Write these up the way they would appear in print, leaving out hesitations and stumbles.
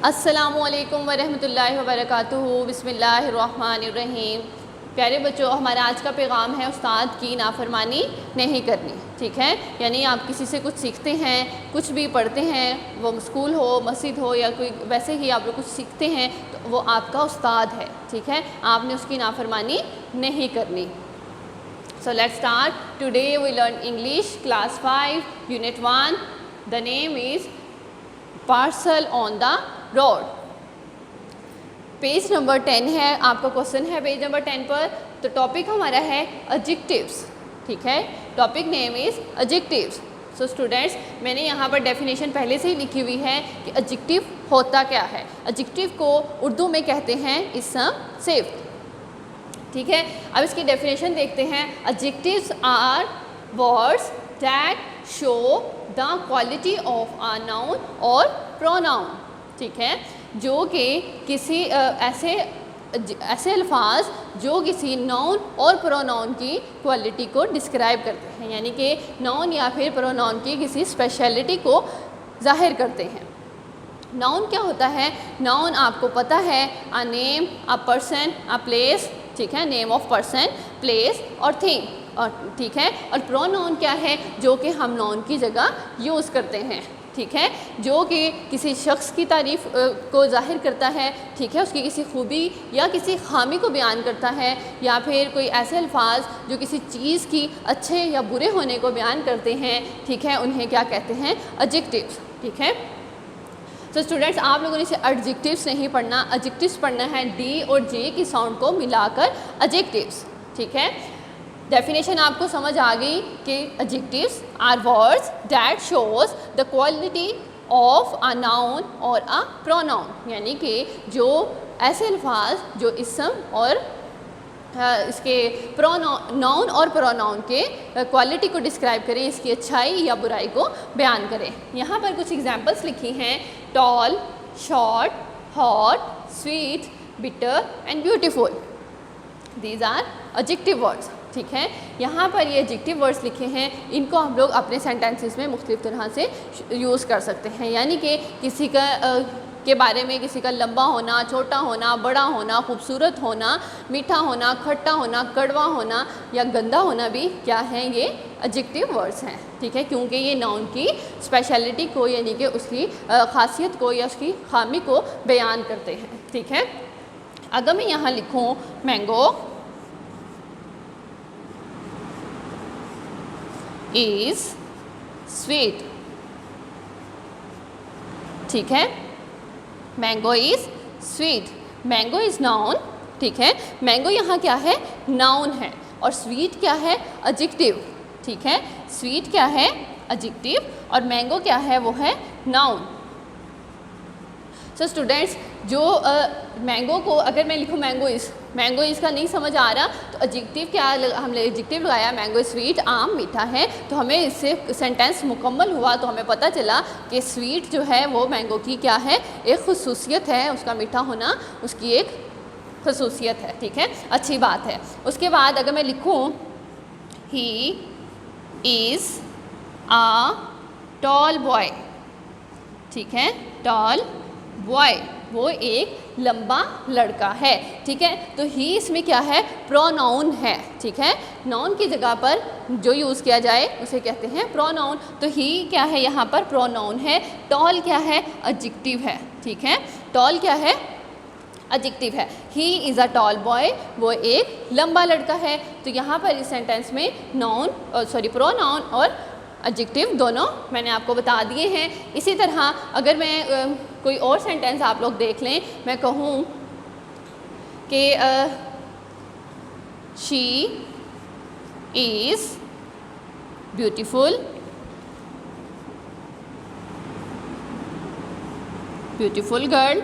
अस्सलामुअलैकुम वरहमतुल्लाहि वबरकातुहू। बिस्मिल्लाहिर्रहमानिर्रहीम। प्यारे बच्चों, हमारा आज का पैगाम है उस्ताद की नाफरमानी नहीं करनी। ठीक है, यानी आप किसी से कुछ सीखते हैं, कुछ भी पढ़ते हैं, वो स्कूल हो, मस्जिद हो या कोई वैसे ही आप लोग कुछ सीखते हैं तो वो आपका उस्ताद है। ठीक है, आपने उसकी नाफरमानी नहीं करनी। So let's start. Today we learn English class 5 unit 1. The name is Parcel on the Road. Page number 10 है, आपका क्वेश्चन है पेज नंबर 10 पर। तो टॉपिक हमारा है एडजेक्टिव्स। ठीक है, topic name is adjectives. So students, मैंने यहाँ पर डेफिनेशन पहले से ही लिखी हुई है कि एडजेक्टिव होता क्या है। एडजेक्टिव को उर्दू में कहते हैं इसम सिफ्त। ठीक है, अब इसकी डेफिनेशन देखते हैं। Adjectives are words that show the quality of a noun और प्रोनाउन। ठीक है, जो कि किसी ऐसे अल्फाज जो किसी नाउन और प्रोनाउन की क्वालिटी को डिस्क्राइब करते हैं, यानी कि नाउन या फिर प्रोनाउन की किसी स्पेशलिटी को जाहिर करते हैं। नाउन क्या होता है? नाउन आपको पता है, a name, a person, a place. ठीक है, नेम ऑफ पर्सन, प्लेस और थिंग। और ठीक है, और प्रोनाउन क्या है? जो कि हम नाउन की जगह यूज़ करते हैं। ठीक है, जो कि किसी शख्स की तारीफ़ को जाहिर करता है। ठीक है, उसकी किसी खूबी या किसी खामी को बयान करता है, या फिर कोई ऐसे अल्फाज जो किसी चीज़ की अच्छे या बुरे होने को बयान करते हैं। ठीक है, उन्हें क्या कहते हैं? एडजेक्टिव्स। ठीक है, तो स्टूडेंट्स, आप लोगों ने इसे एडजेक्टिव्स नहीं पढ़ना, एडजेक्टिव्स पढ़ना है डी और जे की साउंड को मिलाकर एडजेक्टिव्स। ठीक है, डेफिनेशन आपको समझ आ गई कि adjectives are words that shows the quality of a noun और अ प्रोनाउन, यानी कि जो ऐसे अल्फाज जो इसम और इसके नाउन और प्रोनाउन के क्वालिटी को डिस्क्राइब करें, इसकी अच्छाई या बुराई को बयान करें। यहाँ पर कुछ एग्जांपल्स लिखी हैं। Tall, short, hot, sweet, bitter and beautiful. These are adjective words. ठीक है, यहाँ पर ये एडजेक्टिव वर्ड्स लिखे हैं, इनको हम लोग अपने सेंटेंसेस में मुख्तलिफ तरह से यूज़ कर सकते हैं। यानी कि किसी के बारे में, किसी का लंबा होना, छोटा होना, बड़ा होना, खूबसूरत होना, मीठा होना, खट्टा होना, कड़वा होना या गंदा होना भी क्या है? ये एडजेक्टिव वर्ड्स हैं। ठीक है, क्योंकि ये नाउन की स्पेशलिटी को, यानी कि उसकी खासियत को या उसकी खामी को बयान करते हैं। ठीक है, अगर मैं यहाँ लिखूँ मैंगो इज स्वीट। ठीक है, mango is sweet. Mango is noun. ठीक है, मैंगो यहाँ क्या है? नाउन है। और स्वीट क्या है? एडजेक्टिव। ठीक है, स्वीट क्या है? एडजेक्टिव। और मैंगो क्या है? वो है नाउन। सो स्टूडेंट्स, जो मैंगो को अगर मैं लिखूँ मैंगो इज़ का नहीं समझ आ रहा तो एडजेक्टिव क्या हमने एडजेक्टिव लगाया, मैंगो स्वीट, आम मीठा है, तो हमें इससे सेंटेंस मुकम्मल हुआ। तो हमें पता चला कि स्वीट जो है वो मैंगो की क्या है? एक खुसूसियत है, उसका मीठा होना उसकी एक खुसूसियत है। ठीक है, अच्छी बात है। उसके बाद अगर मैं लिखूँ he is a tall boy. ठीक है, टॉल बॉय, वो एक लंबा लड़का है। ठीक है, तो ही इसमें क्या है? प्रोनाउन है। ठीक है, नाउन की जगह पर जो यूज़ किया जाए उसे कहते हैं प्रोनाउन। तो ही क्या है? यहाँ पर प्रोनाउन है। टॉल क्या है? एडजेक्टिव है। ठीक है, टॉल क्या है? एडजेक्टिव है। He is a tall boy, वो एक लंबा लड़का है। तो यहाँ पर इस सेंटेंस में प्रोनाउन और एडजेक्टिव दोनों मैंने आपको बता दिए हैं। इसी तरह अगर मैं कोई और सेंटेंस आप लोग देख लें, मैं कहूँ कि she is beautiful, beautiful girl.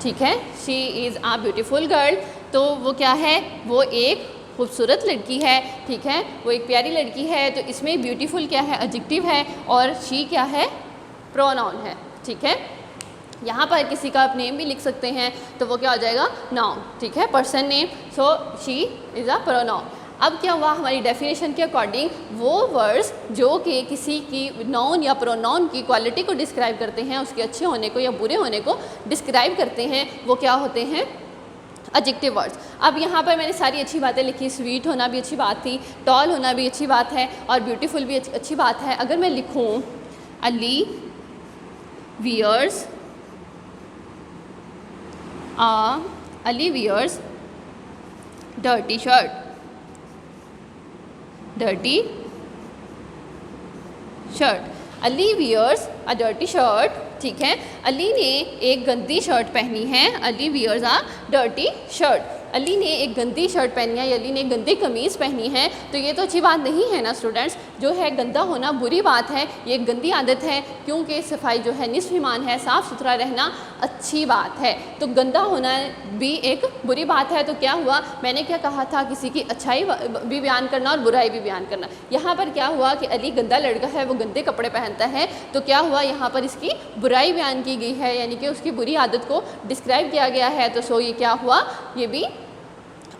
ठीक है, she is a beautiful girl, तो वो क्या है? वो एक खूबसूरत लड़की है। ठीक है, वो एक प्यारी लड़की है। तो इसमें ब्यूटीफुल क्या है? एडजेक्टिव है। और शी क्या है? प्रोनाउन है। ठीक है, यहाँ पर किसी का आप नेम भी लिख सकते हैं, तो वो क्या हो जाएगा? नाउन। ठीक है, person name. So she is a pronoun. अब क्या हुआ, हमारी डेफिनेशन के अकॉर्डिंग वो वर्ड्स जो कि किसी की नाउन या प्रोनाउन की क्वालिटी को डिस्क्राइब करते हैं, उसके अच्छे होने को या बुरे होने को डिस्क्राइब करते हैं, वो क्या होते हैं, एडजेक्टिव वर्ड्स। अब यहाँ पर मैंने सारी अच्छी बातें लिखी, स्वीट होना भी अच्छी बात थी, टॉल होना भी अच्छी बात है और ब्यूटीफुल भी अच्छी बात है। अगर मैं लिखूँ Ali wears Ali wears dirty shirt, dirty shirt, Ali wears a dirty shirt, ठीक है। अली ने एक गंदी शर्ट पहनी है, Ali wears a dirty shirt, Ali ने एक गंदी शर्ट पहनी है, अली ने एक गंदी कमीज़ पहनी है। तो ये तो अच्छी बात नहीं है ना स्टूडेंट्स, जो है गंदा होना बुरी बात है, ये एक गंदी आदत है, क्योंकि सफाई जो है निस्फ़ ईमान है, साफ़ सुथरा रहना अच्छी बात है। तो गंदा होना भी एक बुरी बात है। तो क्या हुआ, मैंने क्या कहा था, किसी की अच्छाई भी बयान करना और बुराई भी बयान करना। यहाँ पर क्या हुआ कि अली गंदा लड़का है, वो गंदे कपड़े पहनता है, तो क्या हुआ, यहाँ पर इसकी बुराई बयान की गई है, यानी कि उसकी बुरी आदत को डिस्क्राइब किया गया है। तो सो ये क्या हुआ, ये भी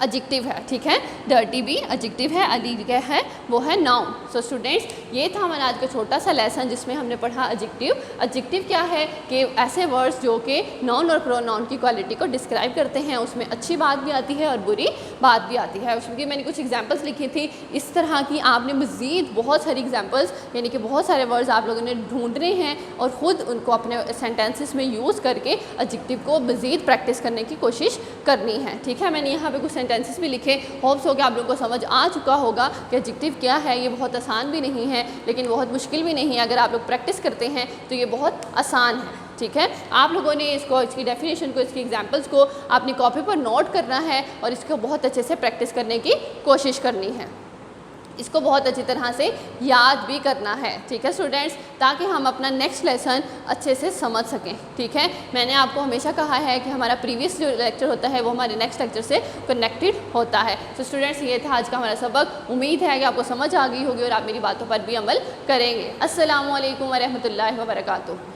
एडजेक्टिव है, ठीक है। डर्टी भी एडजेक्टिव है, अली क्या है, वो है नाउन। सो स्टूडेंट्स, ये था हमारा आज का छोटा सा लेसन जिसमें हमने पढ़ा एडजेक्टिव। एडजेक्टिव क्या है कि ऐसे वर्ड्स जो कि नाउन और प्रोनाउन की क्वालिटी को डिस्क्राइब करते हैं, उसमें अच्छी बात भी आती है और बुरी बात भी आती है। उसमें मैंने कुछ एग्जाम्पल्स लिखी थी, इस तरह की आपने मज़ीद बहुत सारी एग्जाम्पल्स, यानी कि बहुत सारे वर्ड्स आप लोगों ने ढूंढने हैं और ख़ुद उनको अपने सेंटेंसेस में यूज़ करके एडजेक्टिव को मज़ीद प्रैक्टिस करने की कोशिश करनी है, ठीक है। मैंने यहाँ पे कुछ सेंटेंसेस भी लिखे, होप्स हो कि आप लोगों को समझ आ चुका होगा कि एडजेक्टिव क्या है। ये बहुत आसान भी नहीं है लेकिन बहुत मुश्किल भी नहीं है, अगर आप लोग प्रैक्टिस करते हैं तो ये बहुत आसान है, ठीक है। आप लोगों ने इसको, इसकी डेफिनेशन को, इसकी एग्जांपल्स को अपनी कॉपी पर नोट करना है और इसको बहुत अच्छे से प्रैक्टिस करने की कोशिश करनी है, इसको बहुत अच्छी तरह से याद भी करना है, ठीक है स्टूडेंट्स, ताकि हम अपना नेक्स्ट लेसन अच्छे से समझ सकें, ठीक है। मैंने आपको हमेशा कहा है कि हमारा प्रीवियस जो लेक्चर होता है वो हमारे नेक्स्ट लेक्चर से कनेक्टेड होता है। तो स्टूडेंट्स, ये था आज का हमारा सबक। उम्मीद है कि आपको समझ आ गई होगी और आप मेरी बातों पर भी अमल करेंगे। अस्सलामु अलैकुम व रहमतुल्लाहि व बरकातुहू।